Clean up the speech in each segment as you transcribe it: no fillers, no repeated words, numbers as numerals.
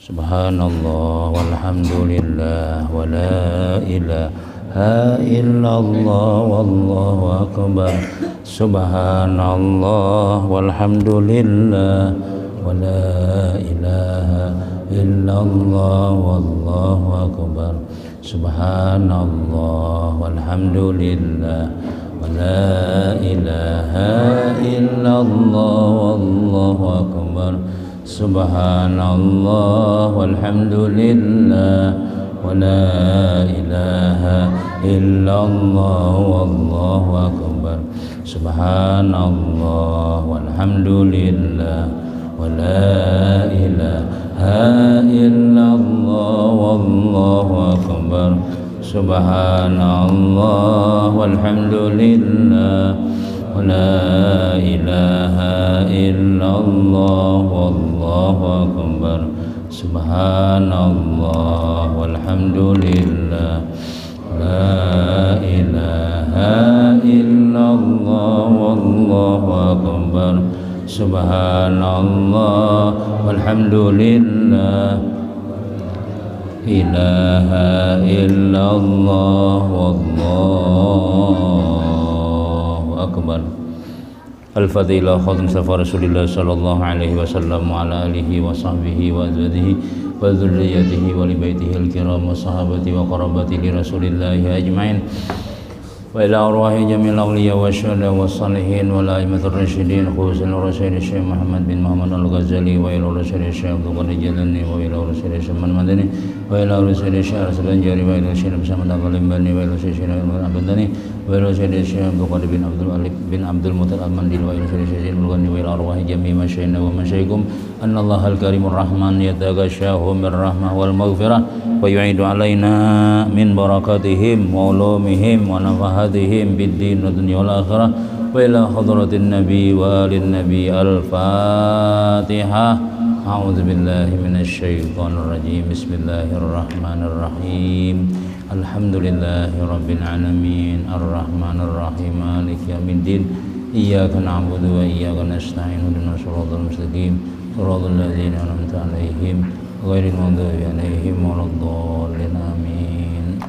Subhanallah walhamdulillah wa la ilaha illallah wallahu akbar. Subhanallah walhamdulillah wa la ilaha illallah wallahu akbar. Subhanallah walhamdulillah wa la ilaha illallah wallahu akbar. Subhanallah walhamdulillah wa la ilaha illallah wallahu akbar. Subhanallah walhamdulillah wa la ilaha illallah wallahu akbar. Subhanallah walhamdulillah wa la ilaha illallah wallahu akbar. Subhanallah walhamdulillah la ilaha illallah wallahu akbar. Subhanallah walhamdulillah ilaha illallah wallahu akbar. Al-Fadilah Khatam Safa Rasulillah sallallahu alaihi wasallam wa ala alihi wa sahbihi wa azwajihi wa dzurriyyatihi wa li baitihi al-kiram wa sahabati wa qarabati li Rasulillah ajmain wa ila arwahi jamil awliya wa syuhada wa salihin wa la aimatur rasyidin khususan Rasul Syekh Muhammad bin Muhammad Al-Ghazali wa ila Rasul Syekh Abdul Qadir Jalani wa ila Rasul Syekh Madani wa ila Rasul Syekh Arsalan Jari wa ila Syekh Muhammad Al-Ghalimbani wa ila Syekh Abdani wa ila Syekh Abdul Qadir bin Abdul Alif bin Abdul Mutal Al-Mandil wa ila Syekh Al-Ghani wa ila arwahi jami' masyayina wa masyaikum annallaha al-karimur rahman yataghashahu bir rahmah wal maghfirah wa yu'idu alaina min barakatihim wa ulumihim wa nafahatihim bid-din wa dunya wal akhirah wa ila hadratin nabi wa alin nabi al-fatihah. A'udzu billahi minasy syaithanir rajim. Bismillahirrahmanirrahim. Alhamdulillahi rabbil alamin arrahmanir rahim maliki yaumiddin iyyaka na'budu wa iyyaka nasta'in ihdinas siratal mustaqim siratal ladzina an'amta 'alaihim ghairil maghdubi 'alaihim waladdallin amin.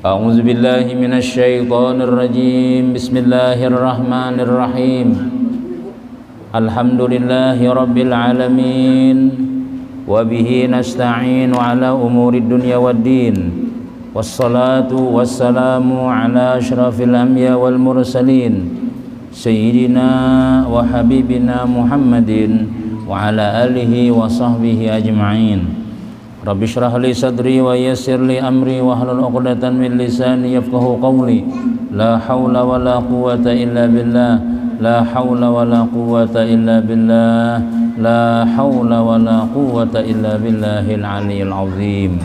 A'udzu billahi minasy syaithanir rajim. Bismillahirrahmanirrahim. Alhamdulillahi rabbil alamin wa bihi nasta'in ala umurid dunya waddin. Wassalatu wassalamu ala asyrafil anbiya wal mursalin sayyidina wa habibina Muhammadin wa ala alihi wa sahbihi ajma'in. Rabbi shrah li sadri wa yassir li amri wa hlul 'uqdatam min lisani yafqahu qawli. La haula wa la quwwata illa billah. La haula wa la quwwata illa billah. La haula wa la quwwata illa billahil aliyyil azim.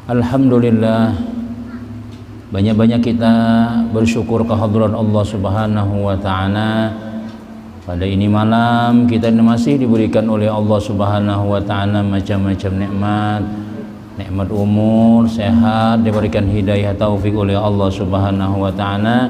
Alhamdulillah, banyak-banyak kita bersyukur kehadiran Allah Subhanahu wa taala. Pada ini malam kita masih diberikan oleh Allah Subhanahu wa taala macam-macam nikmat. Nikmat umur, sehat, diberikan hidayah taufik oleh Allah Subhanahu wa taala.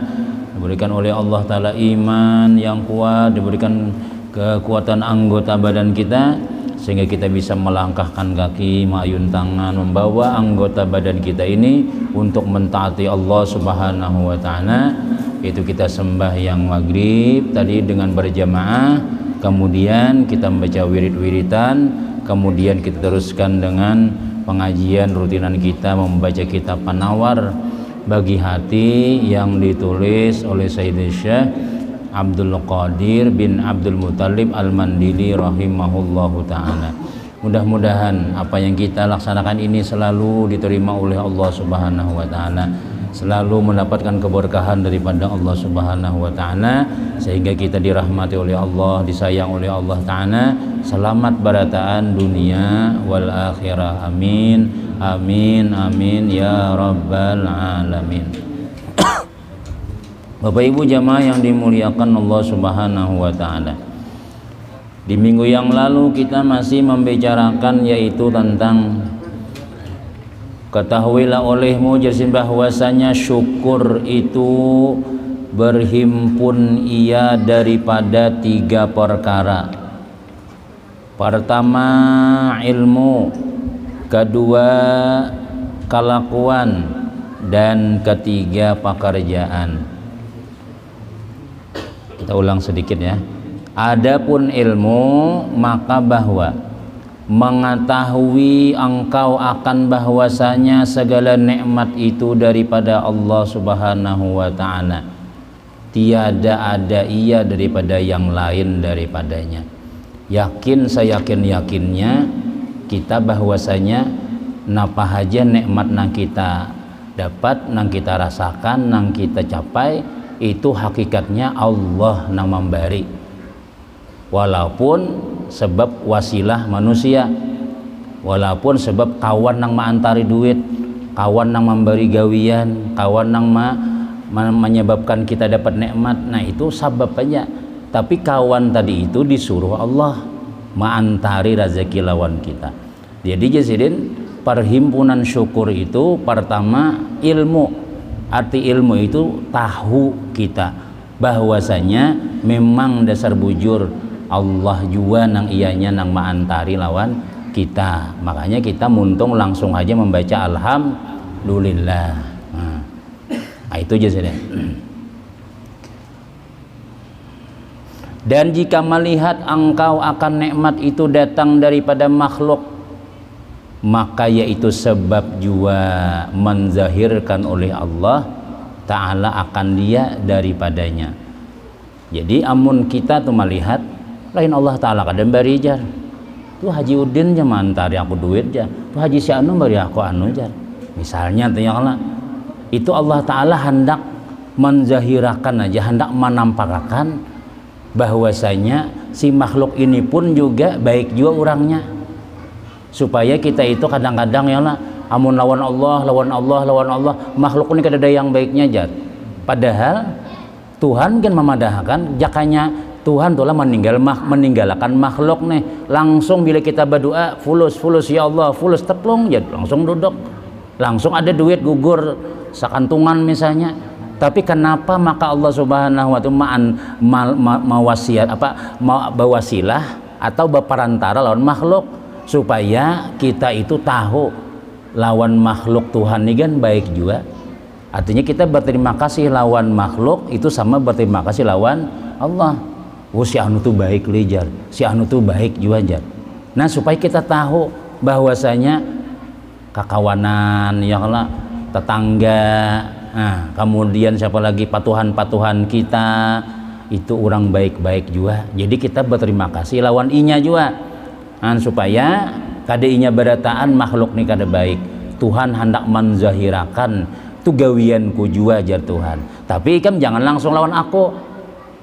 Diberikan oleh Allah taala iman yang kuat, diberikan kekuatan anggota badan kita sehingga kita bisa melangkahkan kaki, mengayun tangan, membawa anggota badan kita ini untuk mentaati Allah Subhanahu wa taala. Itu kita sembahyang maghrib tadi dengan berjamaah, kemudian kita membaca wirid-wiridan, kemudian kita teruskan dengan pengajian rutinan kita membaca kitab Penawar bagi hati yang ditulis oleh Sayyidina Syekh Abdul Qadir bin Abdul Muttalib Al-Mandili rahimahullahu ta'ala. Mudah-mudahan apa yang kita laksanakan ini selalu diterima oleh Allah Subhanahu wa ta'ala, selalu mendapatkan keberkahan daripada Allah Subhanahu wa ta'ala, sehingga kita dirahmati oleh Allah, disayang oleh Allah ta'ala, selamat barataan dunia wal akhirah. Amin amin amin ya rabbal alamin. Bapak Ibu jamaah yang dimuliakan Allah Subhanahu wa taala. Di minggu yang lalu kita masih membicarakan yaitu tentang ketahuilah olehmu jasin bahwasanya syukur itu berhimpun ia daripada 3 perkara. Pertama ilmu, kedua kelakuan, dan ketiga pekerjaan. Kita ulang sedikit ya. Adapun ilmu, maka bahwa mengetahui engkau akan bahwasanya segala nikmat itu daripada Allah Subhanahu wa ta'ala, tiada ada ia daripada yang lain daripadanya. Yakin, seyakin-yakinnya kita bahwasanya napa haja nikmat nang kita dapat, nang kita rasakan, nang kita capai, itu hakikatnya Allah nang memberi, walaupun sebab wasilah manusia, walaupun sebab kawan nang maantari duit, kawan nang memberi gawian, kawan nang menyebabkan kita dapat nikmat. Nah itu sabab aja, tapi kawan tadi itu disuruh Allah maantari rezeki lawan kita. Jadi jasidin perhimpunan syukur itu pertama ilmu. Arti ilmu itu tahu kita bahwasanya memang dasar bujur Allah juga nang ianya nang maantari lawan kita. Makanya kita muntung langsung aja membaca alhamdulillah. Nah itu jasidin. Dan jika melihat engkau akan nikmat itu datang daripada makhluk, maka yaitu sebab jua menzahirkan oleh Allah Ta'ala akan dia daripadanya. Jadi amun kita tuh melihat lain Allah Ta'ala kadang bari jar, tuh Haji Udin aja mantari aku duit jar, tuh Haji si anu bari aku anu jar, misalnya tuh ya Allah, itu Allah Ta'ala hendak menzahirakan aja, hendak menampakkan bahwasanya si makhluk ini pun juga baik juga orangnya, supaya kita itu kadang-kadang ya lah amun lawan Allah makhluk ini kada ada yang baiknya jat. Padahal Tuhan kan memadahkan jakanya Tuhan telah meninggalkan makhluk nih, langsung bila kita berdoa fulus ya Allah, fulus teplung jat, langsung duduk, langsung ada duit gugur sakantungan misalnya. Tapi kenapa maka Allah Subhanahu wa ta'ala mawasiat bawasilah atau berperantara lawan makhluk, supaya kita itu tahu lawan makhluk Tuhan ini kan baik juga. Artinya kita berterima kasih lawan makhluk itu sama berterima kasih lawan Allah. Oh si anu tuh baik lijar, si anu tuh baik juga jar. Nah supaya kita tahu bahwasanya kakawanan ya Allah, tetangga, nah kemudian siapa lagi patuhan kita itu orang baik-baik juga. Jadi kita berterima kasih lawan inya juga. Nah, supaya kada inya berataan makhluk ni kada baik, Tuhan hendak menzahirakan tu gawianku juga jar Tuhan. Tapi kan jangan langsung lawan aku.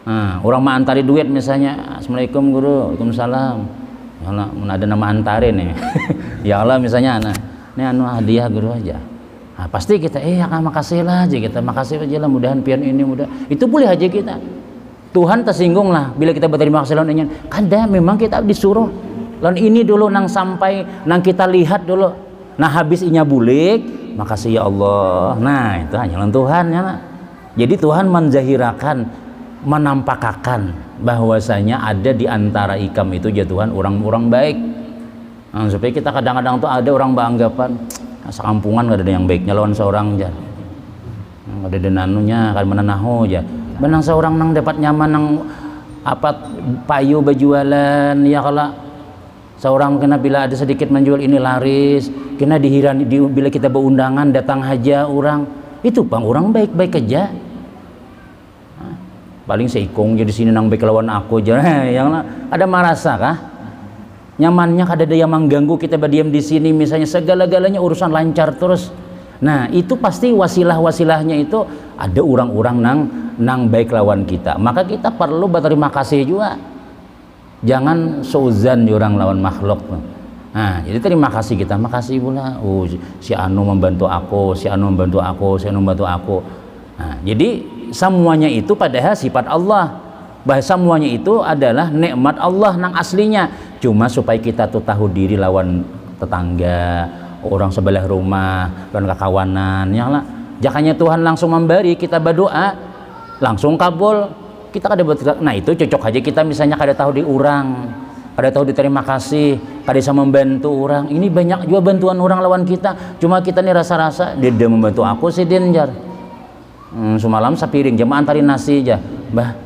Nah, orang mantari duit misalnya, Assalamualaikum guru, Waalaikumsalam. Ya Allah, ada nama antari nih. Ya Allah misalnya, nah, ini anu hadiah guru aja. Nah, pasti kita makasih lah aja, kita makasih aja lah, mudahan pian ini mudah. Itu boleh aja kita. Tuhan tersinggung lah bila kita berterima kasih lawan ini. Kada memang kita disuruh lawan ini dulu nang sampai nang kita lihat dulu. Nah habis inya bulik, makasih ya Allah. Nah itu hanya lawan Tuhan ya. Jadi Tuhan menzahirakan, menampakkan bahwasanya ada di antara ikam itu ya Tuhan orang-orang baik. Nah, supaya kita kadang-kadang tuh ada orang beranggapan sekampungan gak ada yang baiknya lawan seorang aja, gak ada denanunya kan menanahu aja, benang seorang nang dapat nyaman nang apa payu berjualan ya, kalau seorang kena bila ada sedikit menjual ini laris, kena dihirani bila kita berundangan datang aja orang itu bang orang baik-baik aja. Paling seikung jadi sini nang baik lawan aku aja. Yang ada merasa kah nyamannya, kada ada yang mengganggu kita berdiam di sini misalnya, segala-galanya urusan lancar terus. Nah itu pasti wasilah-wasilahnya itu ada orang-orang nang baik lawan kita, maka kita perlu berterima kasih juga, jangan seuzan di orang lawan makhluk. Nah jadi terima kasih kita, makasih pula si anu membantu aku, si anu membantu aku, si anu membantu aku. Nah jadi semuanya itu padahal sifat Allah, bahwa semuanya itu adalah nikmat Allah nang aslinya, cuma supaya kita tuh tahu diri lawan tetangga, orang sebelah rumah, lawan kakawanan ya lah. Jakanya Tuhan langsung memberi, kita berdoa langsung kabul, kita kada berdoa. Nah itu cocok aja kita misalnya kada tahu di orang, kada tahu diterima kasih, kada bisa membantu orang. Ini banyak juga bantuan orang lawan kita, cuma kita nih rasa-rasa dia membantu aku sih din jar. Semalam sapiring jamaah antarin nasi aja, bah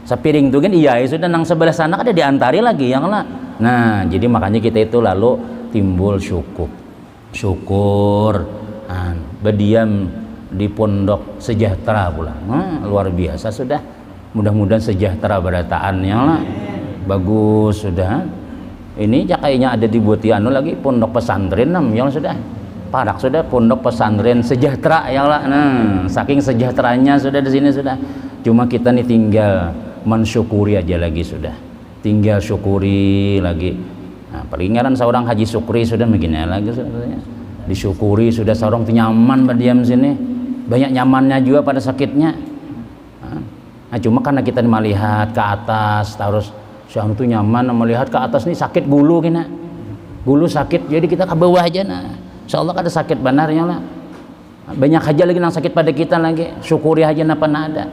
sapiring tuh kan iya sudah nang sebelah sana ada diantari lagi yang lah. Nah jadi makanya kita itu lalu timbul syukur berdiam di pondok sejahtera pula. Luar biasa sudah, mudah-mudahan sejahtera berataannya lah, bagus sudah. Ini kayaknya ada dibuat anu lagi pondok pesantren yang sudah parak sudah pondok pesantren sejahtera ya lah. Nah saking sejahteranya sudah di sini sudah, cuma kita nih tinggal mensyukuri aja lagi sudah, tinggal syukuri lagi. Nah, peringatan seorang Haji Sukri sudah begini lagi sudah, disyukuri sudah seorang nyaman berdiam sini, banyak nyamannya juga pada sakitnya. Nah, cuma karena kita melihat ke atas terus siang itu nyaman, melihat ke atas nih sakit gulu kena, gulu sakit jadi kita ke bawah aja. Nah insyaallah kada sakit benarnya lah, banyak aja lagi yang sakit pada kita lagi, syukuri aja apa ada.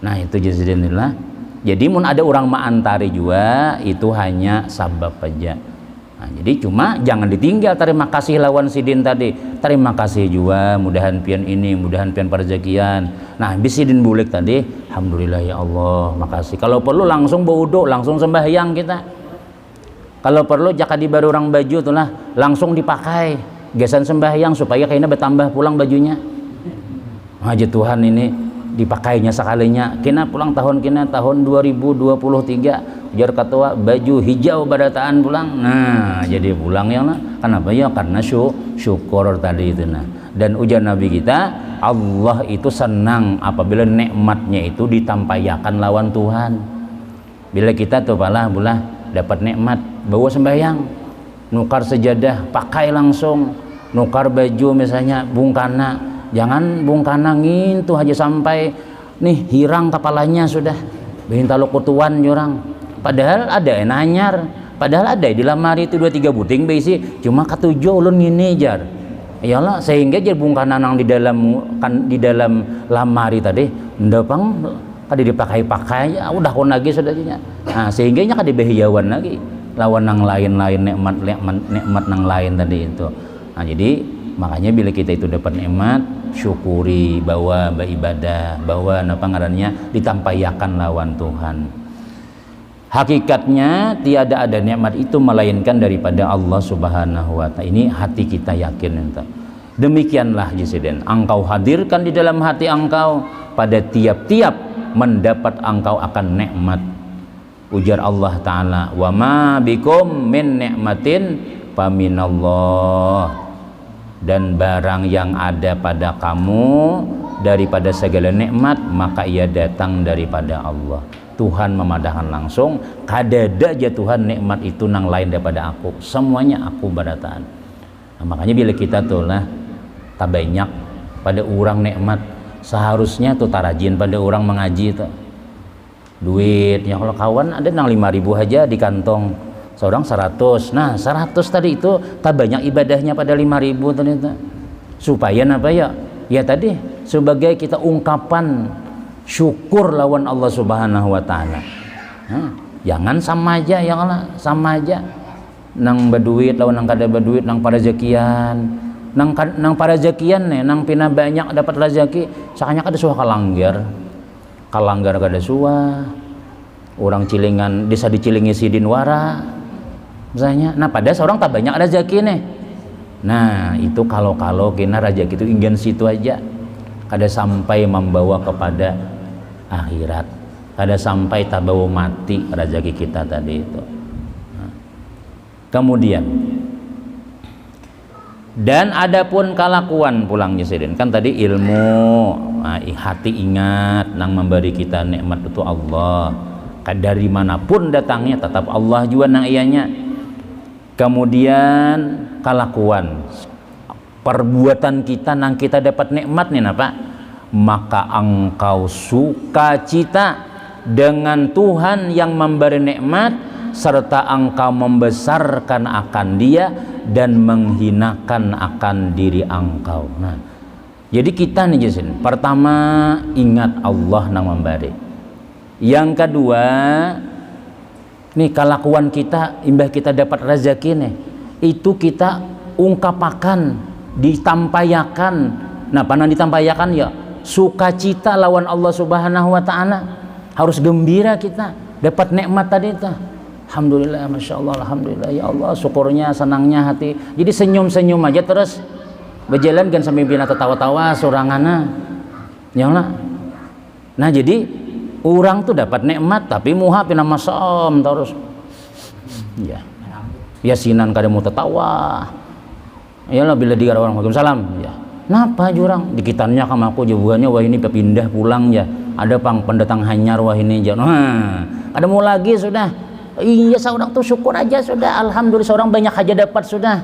Nah itu jazidillah. Jadi mun ada orang maantari juga itu hanya sabab aja. Nah, jadi cuma jangan ditinggal terima kasih lawan sidin tadi, terima kasih juga mudahan pian ini, mudahan pian perjakian. Nah bisidin bulik tadi, alhamdulillah ya Allah makasih. Kalau perlu langsung berwudu, langsung sembahyang kita. Kalau perlu jaka di baru orang baju tuh lah langsung dipakai gesan sembahyang supaya kayaknya bertambah pulang bajunya. Haji Tuhan ini dipakainya sekalinya kena pulang tahun kena tahun 2023 jar katua baju hijau badataan pulang. Nah jadi pulang ya lah, kenapa ya karena syukur tadi itu. Nah dan ujar Nabi kita, Allah itu senang apabila nikmatnya itu ditampayakan lawan Tuhan. Bila kita tuh pala bulah dapat nikmat bawa sembahyang, nukar sejadah pakai langsung, nukar baju misalnya bungkana, jangan bungkana ngintu aja sampai nih hirang kepalanya sudah minta lo kutuan orang, padahal ada nanyar, padahal ada di lamari itu 2-3 buting besi cuma ketujuh ulun ngini jar iyalah sehingga jar bungkana nang di dalam kan di dalam lamari tadi ndapang kada dipakai-pakai ya udah kon lagi sudah. Nah sehingga nya kada behiyawan lagi lawan nang lain-lain nikmat nang lain tadi itu. Nah jadi makanya bila kita itu dapat nikmat syukuri, bawa beribadah, bawa apa ngarannya ditampayakan lawan Tuhan. Hakikatnya tiada ada nikmat itu melainkan daripada Allah Subhanahu wa taala. Ini hati kita yakin itu. Demikianlah Jesiden, engkau hadirkan di dalam hati engkau pada tiap-tiap mendapat engkau akan nikmat. Ujar Allah Ta'ala, wa ma bikum min ni'matin faminallah, dan barang yang ada pada kamu daripada segala nikmat maka ia datang daripada Allah. Tuhan memadahkan langsung, kadada aja Tuhan nikmat itu nang lain daripada aku, semuanya aku barataan. Nah, makanya bila kita tuh lah tak banyak pada orang nikmat, seharusnya tuh tarajin pada orang mengaji tuh duitnya. Kalau kawan ada nang 5.000 aja di kantong, seorang 100. Nah 100 tadi itu tak banyak ibadahnya pada 5.000 ternyata. Supaya apa ya? Ya tadi sebagai kita ungkapan syukur lawan Allah Subhanahu wa taala. Nah, jangan sama aja ya Allah, sama aja. Nang berduit lawan nang kada berduit, nang parezekian. Nang parezekian nih, nang pina banyak dapat rezeki, sakanya kada suah kalanggar kada suah. Orang cilingan desa dicilingi sidin wara misalnya. Nah pada seorang tak banyak rezeki nih. Nah itu kalau kena rezeki itu ingin situ aja, kada sampai membawa kepada akhirat, kada sampai tak bawa mati rezeki kita tadi itu. Nah, kemudian dan adapun kalakuan pulangnya sidin kan tadi ilmu, nah, hati ingat nang memberi kita nikmat itu Allah, dari manapun datangnya tetap Allah juga nang ianya. Kemudian kalakuan perbuatan kita nang kita dapat nikmat nih napa, maka engkau sukacita dengan Tuhan yang memberi nikmat serta engkau membesarkan akan Dia dan menghinakan akan diri engkau. Nah jadi kita nih Jason, pertama ingat Allah nang memberi, yang kedua nih kelakuan kita imbah kita dapat rezeki nih itu kita ungkapakan ditampayakan. Nah panang ditampayakan ya sukacita lawan Allah Subhanahu wa ta'ala, harus gembira kita dapat nikmat tadi itu. Alhamdulillah, masya Allah, alhamdulillah ya Allah, syukurnya senangnya hati. Jadi senyum-senyum aja terus berjalan kan sambil bina tertawa-tawa sorangana ya Allah. Nah jadi orang tuh dapat nikmat tapi muha pina masom terus ya yasinan kada mau tertawa ya lah bila digar orang Waalaikumsalam ya napa jurang dikitannya sama aku jawabannya wah ini pindah pulang ya ada pang pendatang hanyar wah ini aja nah ada mau lagi sudah iya seorang tuh syukur aja sudah alhamdulillah seorang banyak aja dapat sudah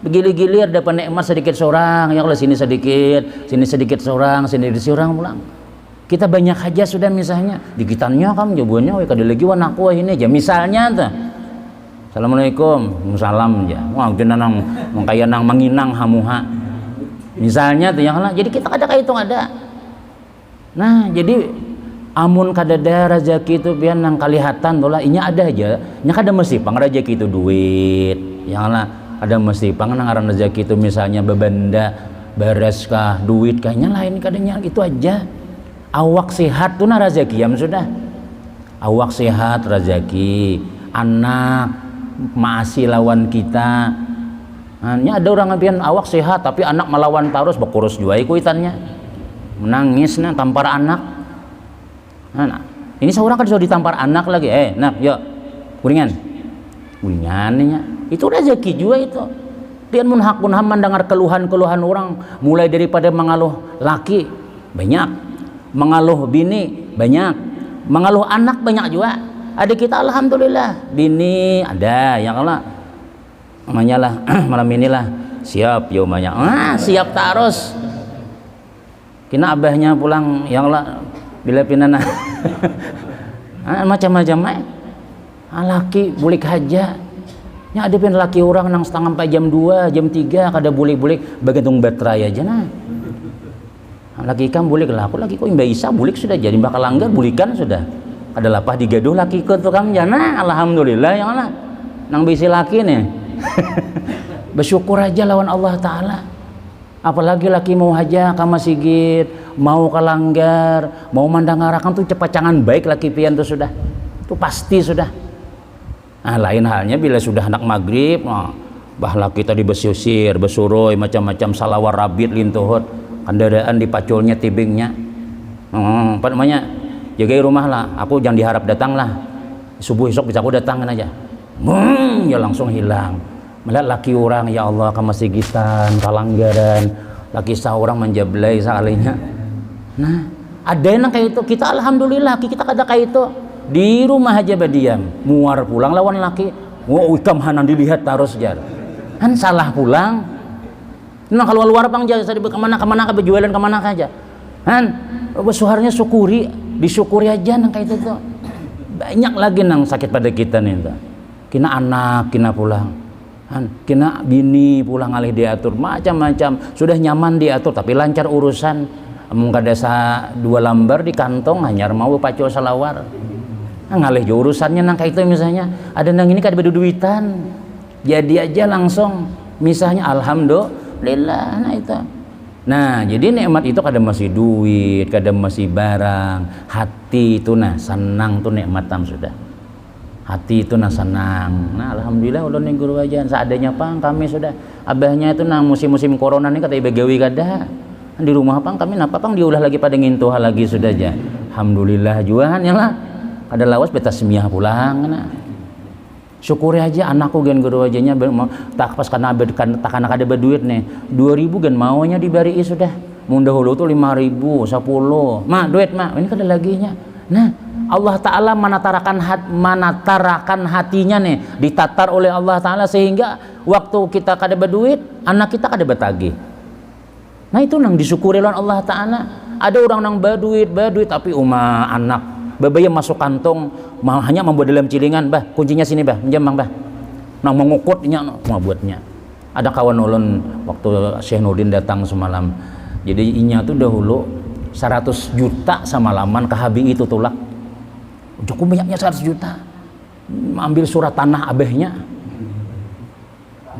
begilir-gilir dapat nikmat sedikit seorang ya kalau sini sedikit seorang sini seorang pulang kita banyak aja sudah misalnya dikitannya kamu jawabannya wah kada lagi wah aku wah ini aja misalnya tuh Assalamualaikum salam ya wah udah nang mengkaya nang menginang hamuha misalnya tuh yang lah jadi kita ada kayak itu ada. Nah jadi amun kadada rezeki itu biar nang kalihatan tuh lah inya ada aja nya kada mesti pang rezeki itu duit yang lah ada mesti pang nang ngaran rezeki itu misalnya bebenda beres kah duit kayaknya lain kadanya gitu aja. Awak sehat tuh nah rezeki ya sudah awak sehat rezeki anak maasi lawan kita. Hanya ada orang ngabian awak sehat tapi anak melawan terus berkurus juga ikutannya menangis nah tampar anak. Nah, ini seorang kan sudah ditampar anak lagi nah yuk kuringan nya itu rezeki juga itu. Dia munhakun ham mendengar keluhan-keluhan orang mulai daripada mengaluh laki banyak mengaluh bini banyak mengaluh anak banyak juga. Ada kita alhamdulillah bini ada yang kalah namanya lah malam inilah siap ya banyak siap terus kena abahnya pulang yang lah bila pinana macam-macam laki bulik haja nya ada pin laki orang nang setengah 4 jam 2 jam 3 kada bulik-bulik bagantung baterai aja nah laki kan bulik lah aku lagi kok Mbak Isa bulik sudah jadi bakal langgar bulikan sudah ada lapah digaduh laki ke tukang jana alhamdulillah yang lah nang bisi laki nih bersyukur aja lawan Allah Ta'ala. Apalagi laki mau haja ke masjid mau ke langgar mau mandang arakan tuh cepat cangan baik laki pian tuh sudah tuh pasti sudah. Nah lain halnya bila sudah anak maghrib bah laki tadi bersiusir bersuroi macam-macam salawar rabit lintuhut kendaraan dipaculnya tibingnya apa namanya jagai rumah lah aku jangan diharap datang lah subuh esok bisa aku datangkan aja ya langsung hilang. Melihat laki orang ya Allah ke masjidan kalanggaran laki seorang menjablai sekalinya. Nah ada yang kayak itu kita alhamdulillah kita kada kayak itu di rumah aja berdiam muar pulang lawan laki ikam hanan dilihat terus jar kan salah pulang. Nah kalau luar pang jaga kemana kejualan kemana aja kan besuharnya syukuri disyukuri aja nang kayak itu tuh. Banyak lagi nang sakit pada kita nih tuh. Kina anak kina pulang kina bini pulang alih diatur macam-macam sudah nyaman diatur tapi lancar urusan mungkin desa 2 lembar di kantong hanya mau pacul salawar ngalih urusannya nang kayak itu misalnya ada nang ini kada berduitan jadi aja langsung misalnya alhamdulillah nah itu. Nah jadi nikmat itu kada masih duit kada masih barang hati itu nah senang tuh nikmat tam sudah hati itu nah senang. Nah alhamdulillah ulun ning guru aja seadanya pang kami sudah abahnya itu nang musim-musim corona ini kata begawi kada di rumah pang kami napa pang diulah lagi pada ngintuh lagi sudah aja alhamdulillah juahan ya lah kada lawas beta semiyah pulang nah syukuri aja anakku gen guru ajanya tak pas kana takana kada berduit nih 2000 gen maunya dibari sudah mun dahulu tuh 5000 10 mah duit mah ini kada laginya. Nah Allah Ta'ala menatarakan hatinya nih ditatar oleh Allah Ta'ala sehingga waktu kita kada berduit anak kita kada bertagih. Nah itu nang disyukuri oleh Allah Ta'ala. Ada orang nang berduit tapi anak babaya masuk kantong hanya membuat dalam cilingan bah kuncinya sini bah menjambang bah nang mengukutnya mau buatnya. Ada kawan ulun waktu Syekh Nurdin datang semalam jadi inya tuh dahulu 100 juta sama laman ke HBI itu tulak cukup banyaknya 100 juta ambil surat tanah abahnya.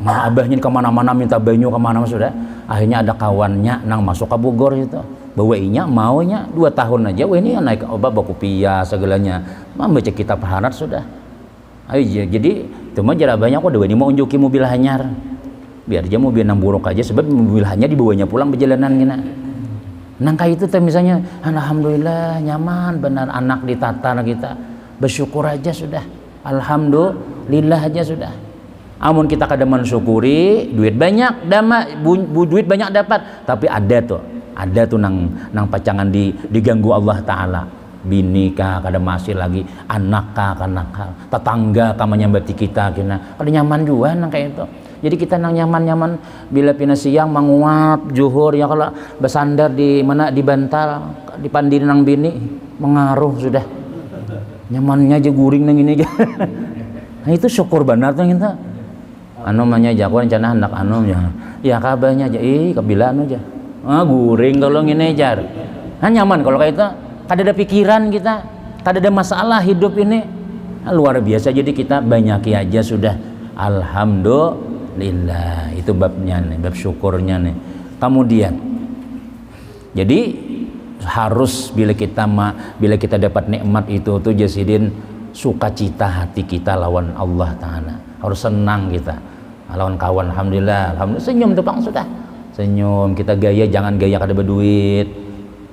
Nah, abahnya kemana-mana minta banyu kemana-mana sudah. Akhirnya ada kawannya nang masuk ke Bogor itu. Bawainya maunya 2 tahun aja. Wah ini naik obat baku pia segalanya. Membaca kitab harat sudah. Ayo jadi itu mah jara banyak kok ini mau unjuki mobil hanyar. Biar aja mobil nang buruk aja sebab mobil hanyar dibawanya pulang perjalanan gina. Nang kayak itu teh misalnya alhamdulillah nyaman benar anak ditatar kita. Bersyukur aja sudah. Alhamdulillah aja sudah. Amun kita kada mensyukuri duit banyak duit banyak dapat tapi ada tuh nang pacangan diganggu Allah Ta'ala bini kah kada masih lagi anak kah tetangga kah menyambati kita kena kada nyaman juga nang kayak itu. Jadi kita nang nyaman bila pina siang menguap juhur ya kalau bersandar di mana di bantal dipandiri nang bini mengaruh sudah nyamannya aja guring nang ini aja. Nah itu syukur benar tuh kita. Anu manya jagoan cenah hendak anu ya kabarnya aja kebilaan aja guring kalau ngene jar nyaman kalau kayak itu kada ada pikiran kita kada ada masalah hidup ini luar biasa. Jadi kita banyaki aja sudah alhamdulillah itu babnya nih bab syukurnya nih. Kemudian jadi harus bila kita dapat nikmat itu tuh jasidin sukacita hati kita lawan Allah Ta'ala harus senang kita lawan kawan alhamdulillah senyum tuh pang sudah senyum kita gaya jangan gaya kada berduit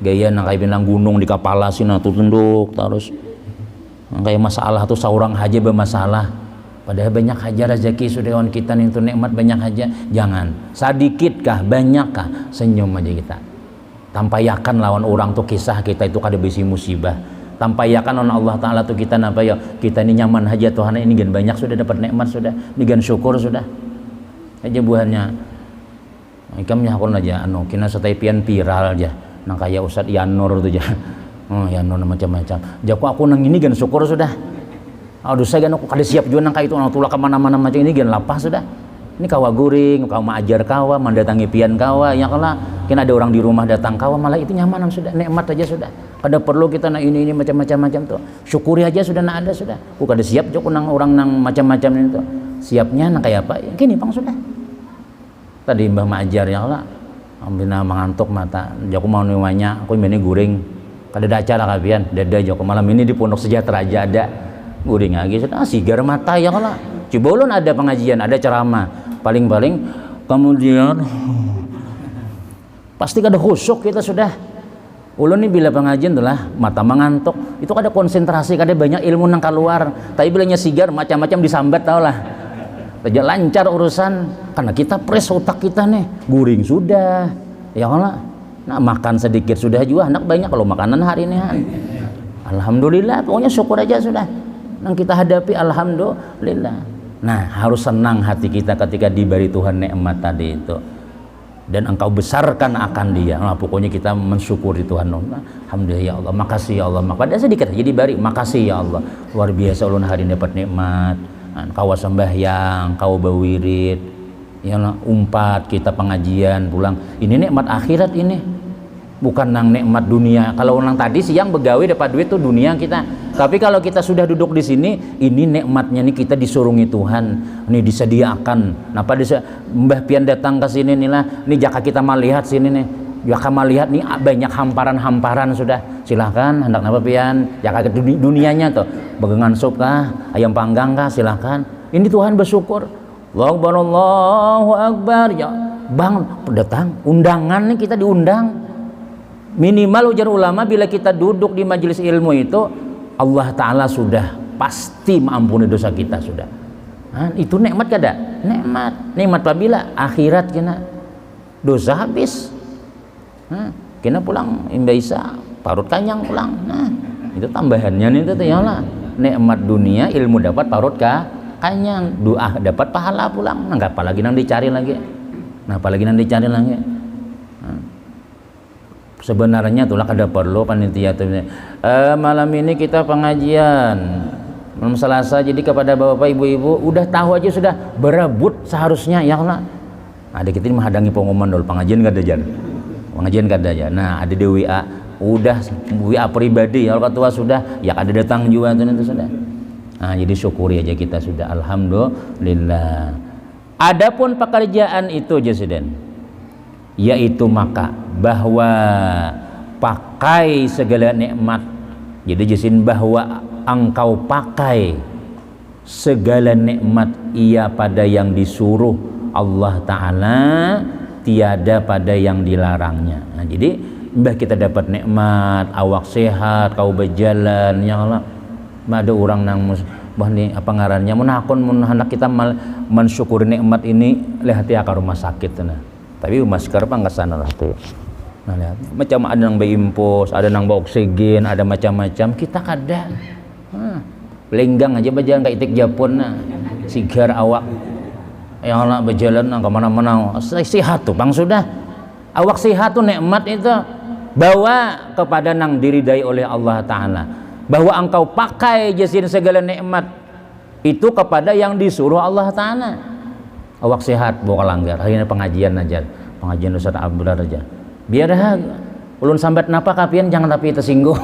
gaya nang kayak bilang gunung di kepala sini tuh tunduk terus kayak masalah tuh seorang haja bermasalah padahal banyak haja rezeki sudah kawan kita nih tuh nikmat banyak haja jangan sedikit kah banyak kah senyum aja kita tampayakan lawan orang tuh kisah kita itu kada bisi musibah tampayakan on Allah Ta'ala tuh kita napa ya kita ini nyaman aja Tuhan ini gan banyak sudah dapat nikmat sudah ini gan syukur sudah aja buahnya ikamnya hakun aja anu kina setaipian viral aja nang kaya Ustadz Yanur tuh aja Yanur macam-macam jaku aku nang ini gan syukur sudah aduh saya gan aku kada siap juga nang kaya itu nang tulah kemana-mana macam ini gan lapah sudah ini kawa guring kawa maajar kawa mendatangi pian kawa ya kala kena ada orang di rumah datang kawa malah itu nyaman sudah nikmat aja sudah kada perlu kita nak ini macam-macam tuh syukuri aja sudah nak ada sudah aku kada siap jok nang orang nang macam-macam itu siapnya nang kayak apa ya gini pang sudah tadi mbah maajar ya kala ambina mengantuk mata jok mau niwanya aku ini guring kada ada acara kabian dada jok malam ini di Pondok Sejahtera aja ada guring lagi sudah sigar mata ya kala coba ulun ada pengajian ada ceramah paling-paling kemudian pasti kada khusyuk kita sudah ulun ini bila pengajian itulah mata mengantuk itu kada konsentrasi kada banyak ilmu nang keluar tapi bilanya sigar macam-macam disambat tau lah saja lancar urusan karena kita press otak kita nih guring sudah ya Allah nah makan sedikit sudah juga anak banyak kalau makanan hari ini alhamdulillah pokoknya syukur aja sudah nang kita hadapi alhamdulillah. Nah harus senang hati kita ketika diberi Tuhan nikmat tadi itu dan engkau besarkan akan dia. Nah, pokoknya kita mensyukuri Tuhan. Alhamdulillah ya Allah, makasih ya Allah. Padahal sedikit jadi bari, makasih ya Allah. Luar biasa ulun hari dapat nikmat. Kau sembahyang, kau bawirid, ya Allah, umpat kita pengajian pulang. Ini nikmat akhirat ini. Bukan nang nikmat dunia. Kalau orang tadi siang begawe dapat duit tuh dunia kita. Tapi kalau kita sudah duduk di sini, ini nikmatnya nih kita disurungi Tuhan. Nih disediakan. Napa Mbah Pian datang ke sini nih lah. Nih jaka kita melihat sini nih. Jaka melihat nih banyak hamparan-hamparan sudah. Silahkan hendak napa Pian. Jaka ke dunianya tuh. Bagengan sup kah, ayam panggang kah, silahkan. Ini Tuhan bersyukur. Allahu Akbar. Ya, Bang, datang undangan nih kita diundang. Minimal ujar ulama bila kita duduk di majelis ilmu itu Allah Ta'ala sudah pasti mengampuni dosa kita sudah. Itu nikmat kada? Nikmat apabila akhirat kena dosa habis. Kena pulang imba isa parut kanyang pulang. Nah itu tambahannya nih itu ya lah. Nikmat dunia ilmu dapat parut kanyang, doa dapat pahala pulang. Nah nggak apalagi nang dicari lagi. Sebenarnya itulah kada perlu panitia tuh. Malam ini kita pengajian malam Selasa, jadi kepada bapak ibu-ibu udah tahu aja sudah berebut seharusnya ya Allah. Ada kita ini menghadangi pengumuman dulu pengajian kada aja. Nah ada di WA udah WA pribadi ya kalau ketua sudah ya kada datang juga itu sudah. Nah, jadi syukuri aja kita sudah, alhamdulillah. Adapun pekerjaan itu Jasiden, yaitu maka bahwa pakai segala nikmat. Jadi Jasin bahwa engkau pakai segala nikmat ia pada yang disuruh Allah Ta'ala, tiada pada yang dilarangnya. Nah, jadi mbah kita dapat nikmat, awak sehat, kau berjalan, ya Allah. Ada orang nang bah nih apa ngarannya menakon hendak kita mensyukuri nikmat ini lihat ya ke rumah sakit nah. Tapi masker apa nggak sana lah tuh. Nah, lihat macam ada nang beimpos, ada nang bawa oksigen, ada macam-macam, kita kadang lenggang aja berjalan kayak itik Japon nah. Sigar awak ya Allah berjalan ke mana-mana sehat tuh bang sudah. Awak sehat tuh nikmat itu bawa kepada nang diridai oleh Allah Ta'ala, bahwa engkau pakai jasin segala nikmat itu kepada yang disuruh Allah Ta'ala. Awak sehat bawa langgar hari ini pengajian aja, pengajian Ustaz Abdullah aja biar ulun sambat napa kapian jangan tapi tersinggung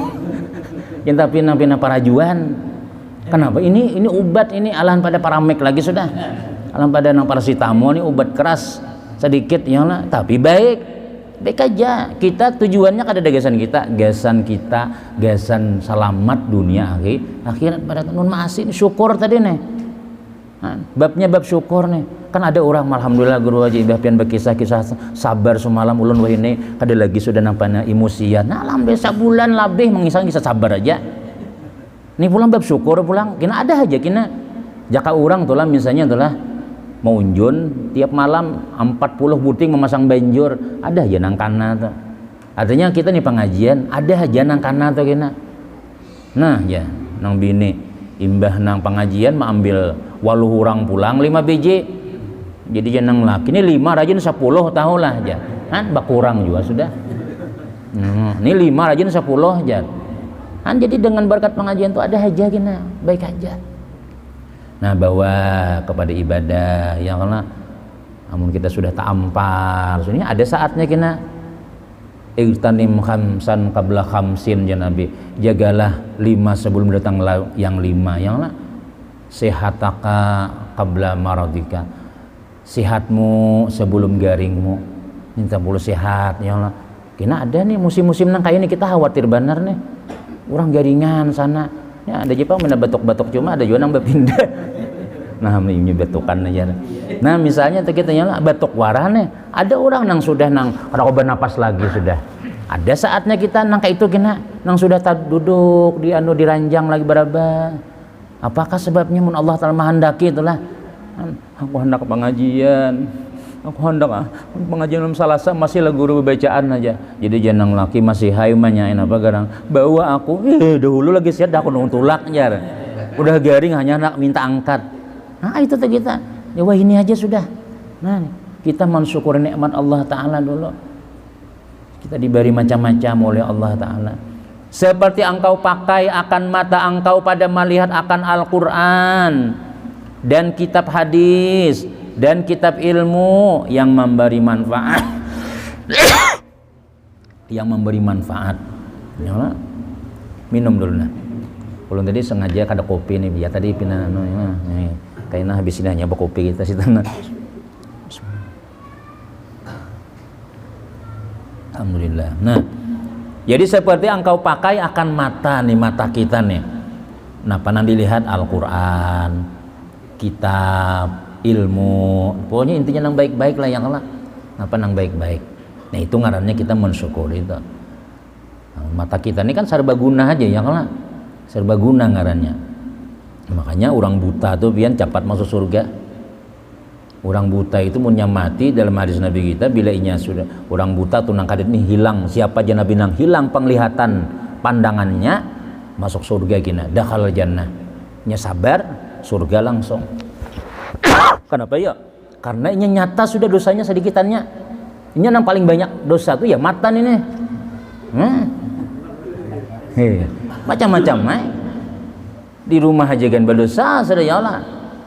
jangan tapi napi parajuan. Kenapa ini obat ini alahan pada paramek lagi sudah, alahan pada nang paracetamol ini obat keras sedikit ya lah, tapi baik aja. Kita tujuannya kada gasan kita gasan selamat dunia akhirat pada nun maasin syukur tadi nih. Babnya bab syukur nih. Kan ada orang alhamdulillah guru aja ibah pian berkisah-kisah sabar semalam ulun wah ini kada lagi sudah nampana emosian. Nah, alhamdulillah sebulan lebih mengisah kisah sabar aja. Ini pulang bab syukur pulang kena ada aja kena jaka orang tuh lah misalnya tuh lah mau unjun tiap malam 40 buting memasang banjur ada aja nang kana tuh. Artinya kita nih pengajian ada aja nang kana tuh kena. Nah ya nang bini imbah nang pengajian mau ambil 8 orang pulang 5 biji. Jadi jenang laki ini 5 rajin 10 tahu lah aja. Kan bakurang juga sudah. Ini 5 rajin 10 aja. Kan jadi dengan berkat pengajian itu ada aja kena baik aja. Nah, bawa kepada ibadah yang karena namun kita sudah tampar. Sebenarnya ada saatnya kena igtanim khamsan qabla khamsin ya Nabi. Jagalah 5 sebelum datang yang 5 yang lah. Sehataka qabla maradika. Sehatmu sebelum garingmu. Minta bulu sehat ya Allah. Kena ada nih musim-musim nang kayak ini kita khawatir benar nih. Orang garingan sana. Ya ada Jepang mana batuk-batuk cuma ada juga nang berpindah. Nah ini batukan aja. Nah misalnya kita nyala batuk warane, ada orang nang sudah nang obat napas lagi sudah. Ada saatnya kita nang kayak itu kena nang sudah duduk di diranjang lagi beraba. Apakah sebabnya mun Allah Ta'ala menghendaki itulah. Aku hendak pengajian. Aku hendak pengajian dalam salasa masih lah guru bacaan aja. Jadi janang laki masih hai manyain apa garang. Bawa aku dahulu lagi siat aku nung tulak jar. Udah garing hanya nak minta angkat. Nah itu tuh kita. Ya wah ini aja sudah. Nah kita mensyukuri nikmat Allah Ta'ala dulu. Kita diberi macam-macam oleh Allah Ta'ala. Seperti engkau pakai akan mata engkau pada melihat akan Al-Quran dan kitab hadis dan kitab ilmu yang memberi manfaat yang memberi manfaat ya, minum dulu nah ulun tadi sengaja kada kopi nih biar tadi pina kayaknya habis ini hanya kopi kita sih tanah. Alhamdulillah. Nah jadi seperti engkau pakai akan mata nih mata kita nih nah pernah dilihat Al-Quran kitab ilmu, pokoknya intinya yang baik-baik lah yang lah apa yang baik-baik. Nah itu ngarannya kita mensyukuri itu. Nah, mata kita ini kan serbaguna aja yang lah serbaguna ngarannya. Makanya orang buta tuh pian cepat masuk surga. Orang buta itu punya mati dalam hadis Nabi kita bila inya sudah orang buta tuh nang kadet nih hilang siapa aja Nabi nang hilang penglihatan pandangannya masuk surga kina dakhala jannah nya sabar surga langsung. Kenapa ya? Karena ini nyata sudah dosanya sedikitannya. Ini yang paling banyak dosa tuh ya mata ini. Macam-macam di rumah aja kan berdosa sudah ya Allah.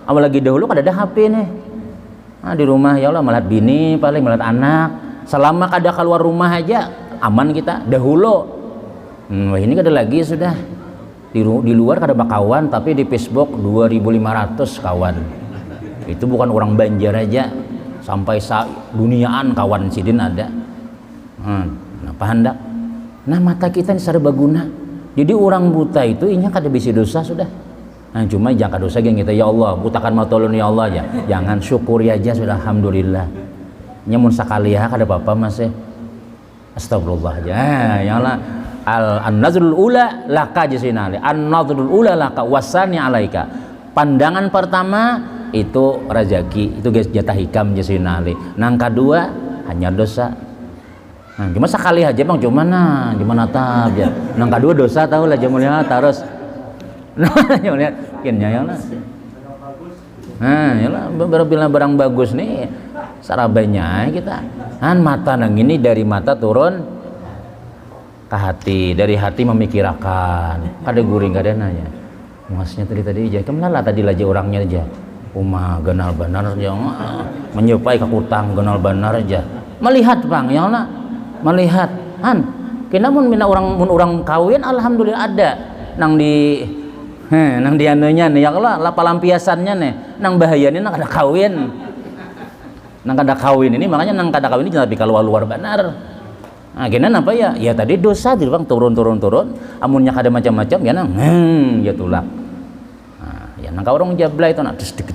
Apalagi dahulu kan ada HP nih. Nah, di rumah ya Allah melihat bini paling melihat anak. Selama kada keluar rumah aja aman kita. Dahulu. Wah ini kada lagi sudah. di luar kada bakawan, tapi di Facebook 2.500 kawan. Itu bukan orang Banjar aja, sampai duniaan kawan sidin ada. Nah, paham dak? Nah, mata kita ini serbaguna. Jadi orang buta itu inya kada bisa dosa sudah. Nah, cuma jangan dosa geng kita, ya Allah butakan mata ulun ya Allah aja. Jangan, syukuri aja sudah, alhamdulillah. Nya mun sakali ya kada apa-apa Mas. Astagfirullah aja. Ya Allah, an-nazrul ula laka jasinali. An-nazrul ula laka wasani alaika. Pandangan pertama itu rezeki, itu guys jatah hikam jasinali. Nang kedua hanya dosa. Nah, cuma sekali aja Bang, gimana tab ya. Nang kedua dosa tahu lah jamulia terus. Nah, lihat kinnya ya lah. Nah, ya lah bila barang bagus nih sarabanya kita. Kan mata nang ini dari mata turun ke hati, dari hati memikirkan. Kada guring kada nanya. Masnya tadi aja, kemana tadi aja orangnya aja. Umah genal benar aja, menyepai ke kutang genal benar aja. Melihat Bang, ya lah. Melihat han kena mun orang kawin alhamdulillah ada nang di anunya nih ya Allah palampiasannya nih nang bahayanya nang kada kawin ini makanya nang kada kawin ini tapi kalau luar benar. Nah kena apa ya tadi dosa di Bang turun amunnya kada macam-macam ya nang ya tulak. Nah ya nang orang jabla itu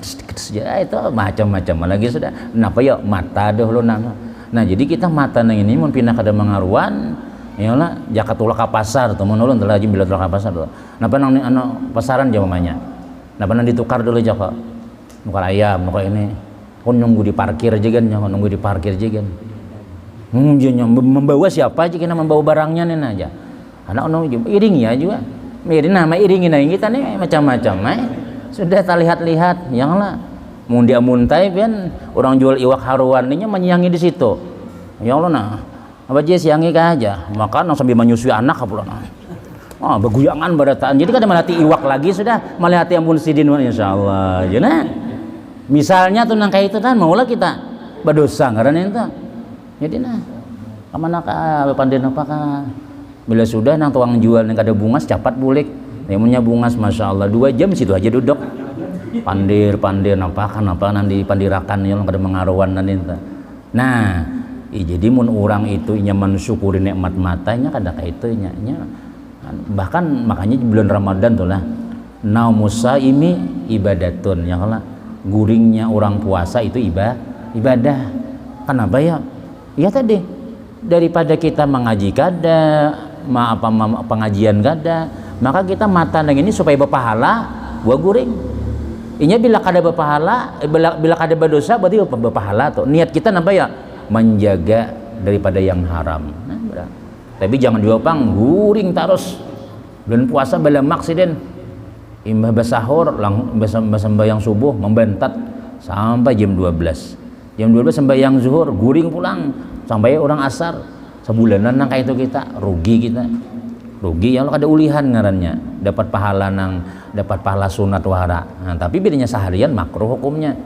sedikit saja itu macam-macam lagi sudah. Napa ya mata dahulu nang. Nah jadi kita mata nang ini mun pindah kada mengaruan ya lah jaka tulak ka pasar tuh mun ulun telah bila tulak ka pasar tuh. Napa nang pasaran jamanya. Napa nang ditukar dulu jaka. Nukar ayam, nukar ini. Kon nunggu di parkir aja kan, nunggu di parkir aja kan. Membawa siapa aja kena membawa barangnya nih aja. Anak iring ya juga. Iringin aja kita nih macam-macam. Sudah tak lihat-lihat yang lah. Mundia muntai kan orang jual iwak haruan ini menyiangi di situ. Ya Allah nah, apa aja siangi aja. Makan sambil menyusui anak apa lah. Beguyangan berataan. Jadi kada melati iwak lagi sudah, melihati ampun sidin insyaallah. Ya nah. Misalnya tuh nang kayak itu kan maulah kita berdosa ngaran itu. Jadi nah, kemana ka pandai apa ka? Bila sudah nang tuang jual yang kada bungas cepat bulik. Namanya bungas masyaallah 2 jam situ aja duduk. Pandir apa nanti pandirakan yang kada mengaruan nanti. Nah, jadi mun orang itu nya mensyukuri nikmat matanya kada kayak itu nya. Bahkan makanya bulan Ramadan tuh lah. Naumusaimi ibadatun ya lah. Guringnya orang puasa itu ibadah. Kenapa ya? Ya tadi daripada kita mengaji kada, pengajian kada, maka kita mata nang ini supaya berpahala gua guring. Inya bila kada berpahala, bila kada berdosa berarti berpahala tuh. Niat kita napa ya? Menjaga daripada yang haram. Nah, tapi jangan juga Bang guring terus. Bulan puasa bala maksiden. Imbah basahur sembahyang subuh membentat sampai jam 12. Jam 12 sembahyang zuhur guring pulang sampai orang asar. Sebulanan nang kayak itu kita rugi kita. Rugi ya lo kada ulihan ngarannya dapat pahala sunat wara. Nah, tapi bedanya seharian makruh hukumnya.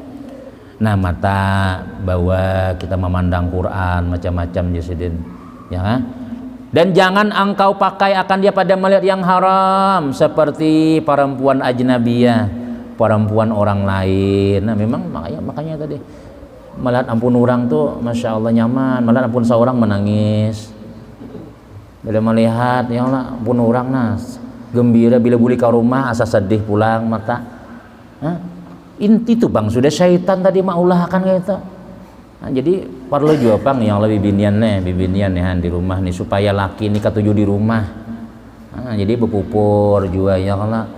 Nah mata bahwa kita memandang Quran macam-macam jasidin ya. Dan jangan engkau pakai akan dia pada melihat yang haram seperti perempuan ajnabiyah, perempuan orang lain. Nah memang makanya tadi melihat ampun orang tuh masya Allah nyaman, melihat ampun seorang menangis. Bila melihat ya Allah pun orang nas gembira bila buli ke rumah asa sedih pulang mata. Inti tuh Bang sudah syaitan tadi maulah akan kayak itu. Nah, jadi perlu juga Bang yang lebih binian nih di rumah nih supaya laki nih ketujuh di rumah. Nah, jadi berpupur juga ya Allah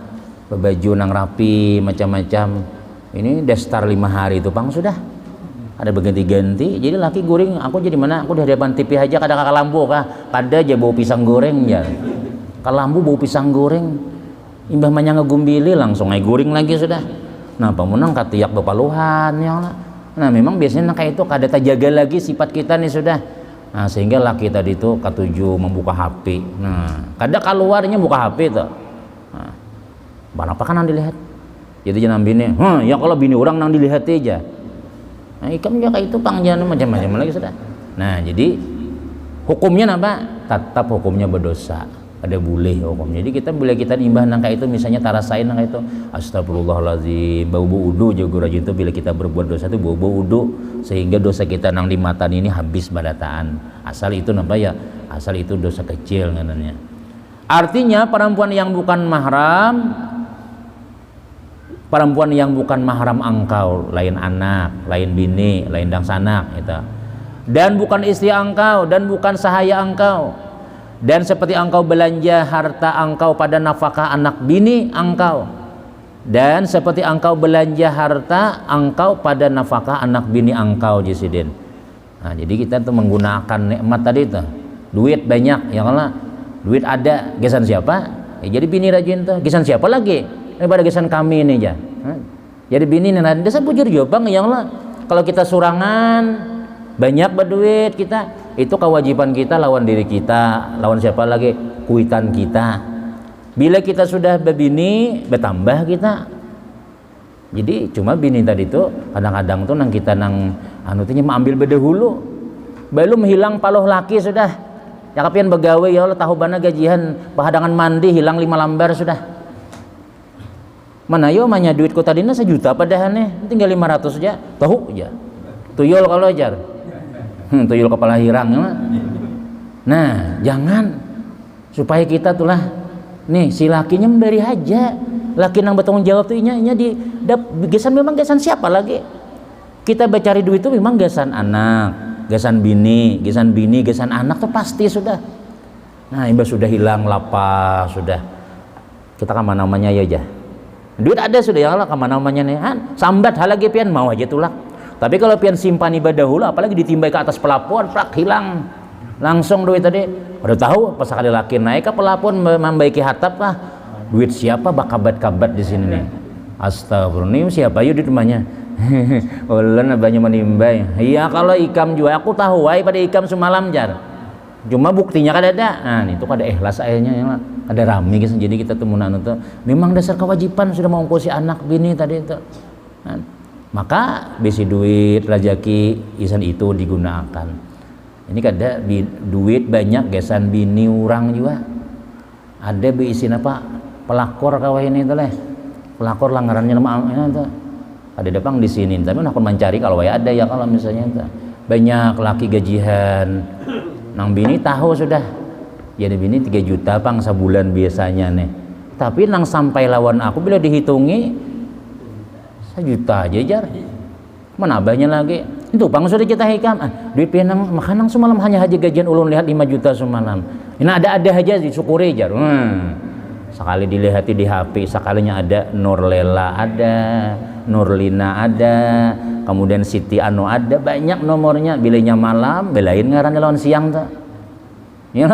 baju nang rapi macam-macam. Ini dasar 5 hari itu Bang sudah. Ada berganti-ganti, jadi laki goreng, aku jadi mana? Aku di hadapan TV aja, kada kakak lampu kah? Kada aja bau pisang goreng ya. Kalambu bau pisang goreng, imbah manya ngegumbili langsung ay goreng lagi sudah. Nah pemenang katiak bepaluhan ya lah. Nah memang biasanya kayak itu kada terjaga lagi sifat kita nih sudah. Nah sehingga laki tadi itu ketujuh membuka HP. Nah kada keluarnya buka HP tuh. Nah, apa kan nang dilihat? Jadi jangan bini, ya kalau bini orang nang dilihat aja. Nah, ikam juga kayak itu panggilan macam-macam lagi sudah. Nah, jadi hukumnya apa? Tetap hukumnya berdosa. ada boleh hukum. Jadi kita bila kita nimbah nangka itu misalnya tarasain nangka itu astagfirullahaladzim bau udu juga rajin itu bila kita berbuat dosa itu bau udu sehingga dosa kita nang di mata ini habis badataan. Asal itu napa ya? Asal itu dosa kecil ngananya. Artinya perempuan yang bukan mahram engkau, lain anak, lain bini, lain dang sanak gitu. Dan bukan istri engkau dan bukan sahaya engkau. Dan seperti engkau belanja harta engkau pada nafkah anak bini engkau, dan seperti engkau belanja harta engkau pada nafkah anak bini engkau jisidin. Nah, jadi kita tuh menggunakan nikmat tadi tuh, duit banyak ya kalau duit ada, gesan siapa? Ya, jadi bini rajin tuh, gesan siapa lagi? Daripada gesan kami ini aja. Jadi bini nih, desa bujur jobang ya Allah. Kalau kita surangan banyak berduit kita, itu kewajiban kita lawan diri kita, lawan siapa lagi? Kuitan kita. Bila kita sudah berbini, bertambah kita. Jadi cuma bini tadi itu kadang-kadang tuh nang kita nang anunya mengambil bedahulu. Belum hilang paloh laki sudah. Ya kapian begawe ya Allah tahu bana gajian, pahadangan mandi hilang 5 lembar sudah. Mana yo manya duitku tadinya 1 juta padahane, tinggal 500 aja. Tahu aja. Tuyul kalau ajar. Tuyul kepala hirang ya. Nah jangan, supaya kita tulah nih si lakinya memberi aja, laki nang bertanggung jawab tuh inya di gesan memang gesan siapa lagi, kita bercari duit itu memang gesan anak, gesan bini, gesan anak tuh pasti sudah. Nah imbas sudah hilang lapas sudah, kita kemana namanya ya aja duit ada sudah ya Allah kemana namanya nih sambat hal lagi pian mau aja tulak. Tapi kalau pian simpan ibadah hulu, apalagi ditimbai ke atas pelabuhan, prak hilang langsung duit tadi. Udah tahu pas sekali laki naik ke pelabuhan membaiki hatap lah, duit siapa bakabat-kabat di sini nih. Astagfirullah, siapa yuk di rumahnya? Ulen banyak menimbai. Iya kalau ikam juga aku tahu, wai pada ikam semalam jar. Cuma buktinya kan ada. Nah itu kan ada ikhlas ayahnya ya, ada rame gitu. Jadi kita temuan itu memang dasar kewajiban sudah mau ngungkusi anak bini tadi itu. Nah, maka besi duit rezeki isan itu digunakan. Ini kada duit banyak gesan bini orang juga ada beisin apa pelakor kawah ini tuh leh pelakor langgarannya nama itu ada depang di sini tapi aku mencari kalau ya ada ya kalau misalnya itu banyak laki gajian nang bini tahu sudah jadi bini 3 juta pang sebulan biasanya nih tapi nang sampai lawan aku bila dihitungi 1 juta aja jar mana banyak lagi itu bang sudah kita hikam duit pinang makanang semalam hanya haji gajian ulun lihat 5 juta semalam ini ada aja disyukuri jar sekali dilihati di HP sekalinya ada Nurlela ada Nurlina ada kemudian Siti Anu ada banyak nomornya bilanya malam belain ngaran lawan siang tuh ya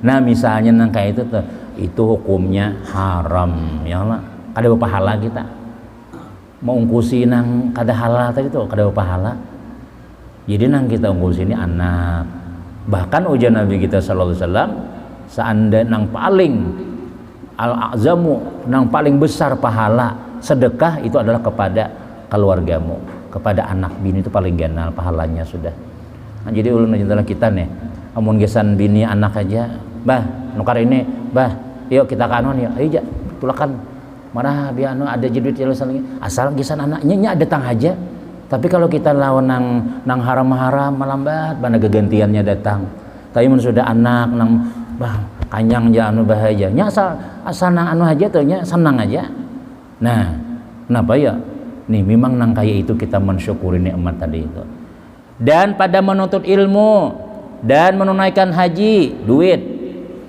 nah misalnya nang kayak itu tuh itu hukumnya haram ya Allah ada pahala kita mau ungkusi nang kada halal tadi tuh kada pahala jadi nang kita ungkusi ini anak bahkan ujian Nabi kita sallallahu alaihi wasallam seandainya nang paling al-azamu nang paling besar pahala sedekah itu adalah kepada keluargamu kepada anak bini itu paling ganal pahalanya sudah nah, jadi ulun adalah kita nih amun gesan bini anak aja bah nukar ini bah yuk kita kanon ya ayo tulakan marah biar ada jedut asal gisan anaknya datang aja tapi kalau kita lawan nang haram-haram melambat mana kegantiannya datang tapi mun sudah anak nang bah kanyang ja anu bahaya nya asal nang anu aja tuh nya senang aja nah kenapa ya nih memang nang kaya itu kita mensyukuri nikmat tadi itu dan pada menuntut ilmu dan menunaikan haji duit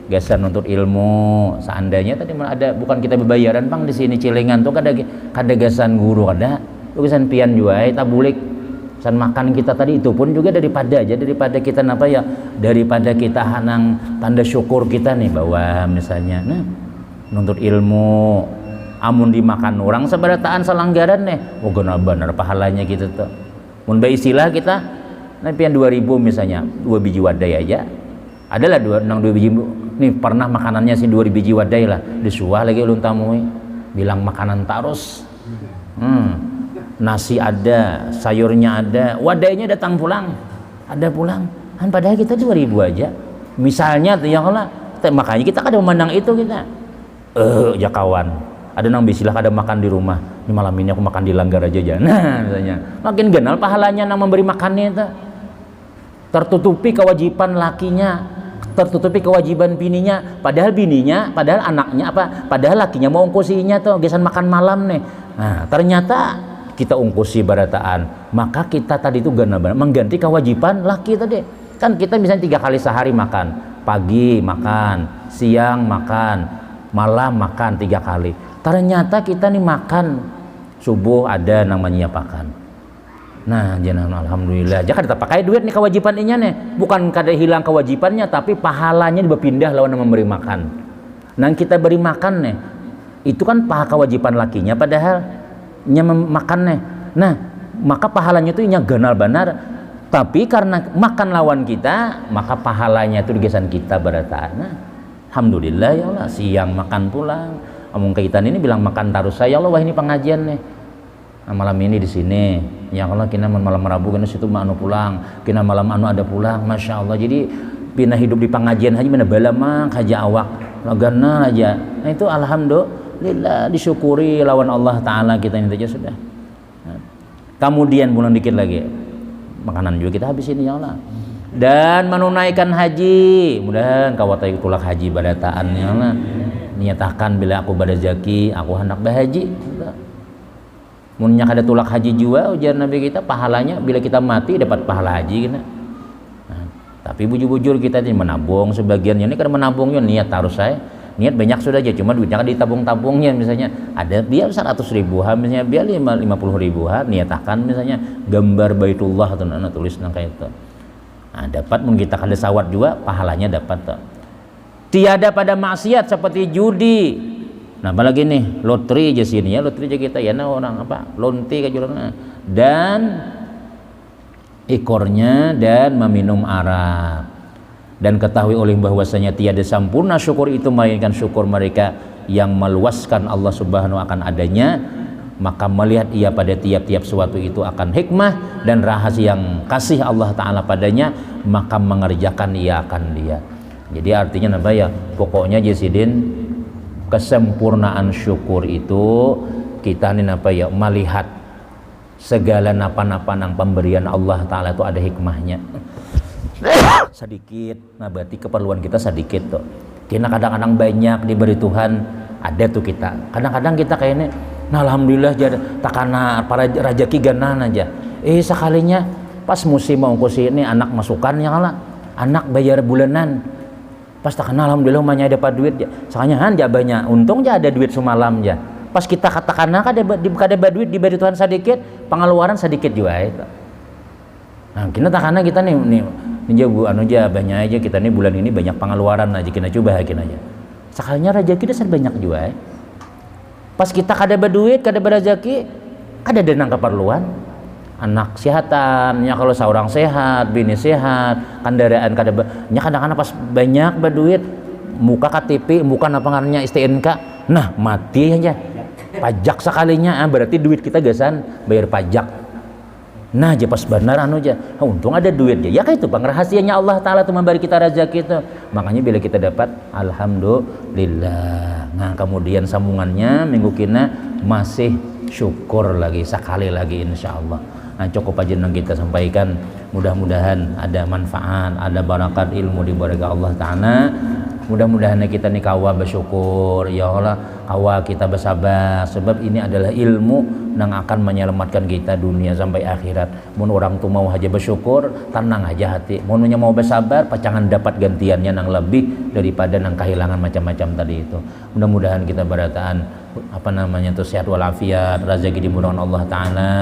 gesan untuk ilmu seandainya tadi ada bukan kita berbayaran bang di sini Cilengan tuh kada gesan guru ada gesan pian juga tabulik san makan kita tadi itu pun juga daripada kita apa ya daripada kita hanang tanda syukur kita nih bahwa misalnya nah nuntut ilmu amun dimakan orang seberataan selanggaran nih benar pahalanya gitu tuh mun bae istilah kita nah pian 2000 misalnya 2 biji wadai aja adalah 2 biji nih pernah makanannya si 2 biji wadai lah disuah lagi ulun tamui bilang makanan tarus nasi ada sayurnya ada wadainya datang pulang ada pulang kan padahal kita 2000 aja misalnya tuh ya Allah makanya kita kadang memandang itu kita ya kawan ada nang bisilah kada makan di rumah, ini malam ini aku makan di langgar aja nah misalnya makin genal pahalanya nang memberi makannya itu, tertutupi kewajiban lakinya, tertutupi kewajiban bininya, padahal anaknya padahal lakinya mau ungkusinya tuh gesan makan malam nih. Nah ternyata kita ungkusi barataan, maka kita tadi itu benar-benar mengganti kewajiban laki tadi. Kan kita misalnya 3 kali sehari makan, pagi makan, siang makan, malam makan 3 kali. Ternyata kita nih makan subuh ada namanya pakan. Nah jangan alhamdulillah, jangan kita pakai duit nih kewajiban inya nih, bukan kada hilang kewajibannya, tapi pahalanya berpindah lawan memberi makan. Nah kita beri makan nih, itu kan pahala kewajiban lakinya, padahal nya makan nih. Nah maka pahalanya itu inya ganal benar, tapi karena makan lawan kita, maka pahalanya itu digesan kita berataan. Nah, alhamdulillah ya Allah, siang makan pulang. Omong kita ini bilang makan terus saya, ya Allah wah ini pengajian nih. Nah, malam ini di sini, ya Allah kina malam Rabu kina situ anu pulang, kina malam anu ada pulang, masya Allah. Jadi pina hidup di pengajian haji mana bala mak haja awak lagana aja. Nah itu alhamdulillah disyukuri lawan Allah Taala kita ini saja sudah. Nah, kemudian bulan dikit lagi makanan juga kita habis ini ya Allah. Dan menunaikan haji, mudah-mudahan kawatai tulak haji badataan ya Allah. Niatakan bila aku badazaki aku hendak berhaji. Munnya kada tulak haji juga ujar Nabi kita, pahalanya bila kita mati dapat pahala haji kita. Nah, tapi bujur-bujur kita ini menabung sebagiannya, ini kan menabungnya niat harus saya niat banyak sudah aja, cuma duitnya kan ditabung-tabungnya, misalnya ada biar 100 ribuan misalnya biar 50 ribuan niatakan misalnya gambar Baitullah atau nana tulis nang kayak itu. Nah, dapat mungkin kita kada sawat juga pahalanya dapat tuh. Tiada pada maksiat seperti judi. Nah, apalagi nih lotre aja sini ya, lotre aja kita ya, nah orang apa lonti kajulana dan ekornya dan meminum arak. Dan ketahui oleh bahwasanya tiada sempurna syukur itu melainkan syukur mereka yang meluaskan Allah Subhanahu akan adanya, maka melihat ia pada tiap-tiap suatu itu akan hikmah dan rahasia yang kasih Allah Ta'ala padanya, maka mengerjakan ia akan dia. Jadi artinya apa ya, pokoknya Jasidin kesempurnaan syukur itu kita nih apa ya melihat segala napa-napa nang pemberian Allah Ta'ala itu ada hikmahnya sedikit. Nah berarti keperluan kita sedikit tuh, karena kadang-kadang banyak diberi Tuhan ada tuh kita, kadang-kadang kita kayaknya nah alhamdulillah jadi takana para rajaki ganan aja sekalinya pas musim mau kusi ini anak masukannya kalah anak bayar bulanan pas takana alhamdulillah umanya dapat duit ya soalnya ja banyak untung ja ada duit semalam ja pas kita katakan kada duit diberi Tuhan sedikit pengeluaran sedikit juga itu. Nah kita takana kita nih bu anu aja banyak aja kita nih bulan ini banyak pengeluaran aja kita coba hakin aja sekalinya raja kita banyak juga pas kita kada berduit kada berrezeki kada denang keperluan anak kesehatan ya, kalau seorang sehat bini sehat kendaraan kada nya kadang-kadang pas banyak berduit muka KTP muka apa ngarannya STNK nah mati aja pajak sekalinya berarti duit kita gasan bayar pajak. Nah aja pas benar anu aja untung ada duit ya kayak itu bang rahasianya Allah Ta'ala tuh memberi kita rezeki itu, makanya bila kita dapat alhamdulillah. Nah kemudian sambungannya minggu kina masih syukur lagi sekali lagi insyaallah. Nah cukup aja yang kita sampaikan, mudah-mudahan ada manfaat ada barakat ilmu di baraka Allah Ta'ala. Mudah-mudahan kita nih kawa bersyukur ya Allah, kawa kita bersabar, sebab ini adalah ilmu yang akan menyelamatkan kita dunia sampai akhirat. Mun orang tuh mau aja bersyukur tenang aja hati, mununya mau bersabar pacangan dapat gantiannya yang lebih daripada yang kehilangan macam-macam tadi itu. Mudah-mudahan kita berataan apa namanya tuh sehat walafiat, rezeki dimurahkan Allah Ta'ala,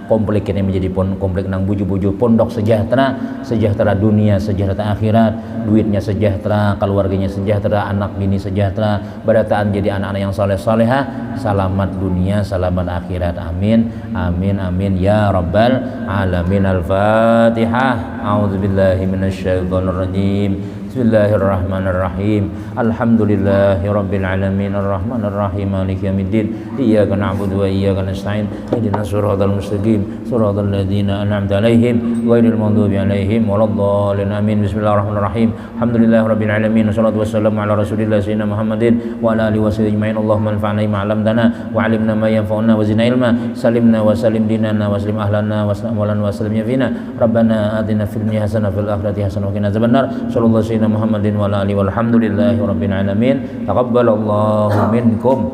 komplek ini menjadi komplek nang buju-buju pondok sejahtera, sejahtera dunia sejahtera akhirat, duitnya sejahtera, keluarganya sejahtera, anak bini sejahtera, berataan jadi anak-anak yang soleh-solehah, selamat dunia selamat akhirat, amin amin amin ya rabbal alamin. Al-Fatihah. A'udzubillahi minasyaitonirrajim. Bismillahirrahmanirrahim. Alhamdulillahirabbil alamin arrahmanir rahim maliki yaumiddin. Iyyaka na'budu wa iyyaka nasta'in. Ihdinas siratal mustaqim siratal ladzina an'amta 'alaihim ghairil maghdubi 'alaihim waladdallin. Amin. Bismillahirrahmanirrahim. Alhamdulillahirabbil alamin wassalatu wassalamu ala rasulillah sayyidina Muhammadin wa ala alihi washabihi ajmain. Allahumma anfa'na bima 'allamtana wa 'allimna ma yanfa'una wa zidna ilma. Salimna wa salim dinana wa salim ahlana wa salam wa salim yafina. Rabbana atina fid dunya hasanah fil akhirati hasanah wa qina adzabannar. Sallallahu sayyidina Muhammadin wa ala alihi walhamdulillahi rabbil alamin. Taqabbalallahu minkum.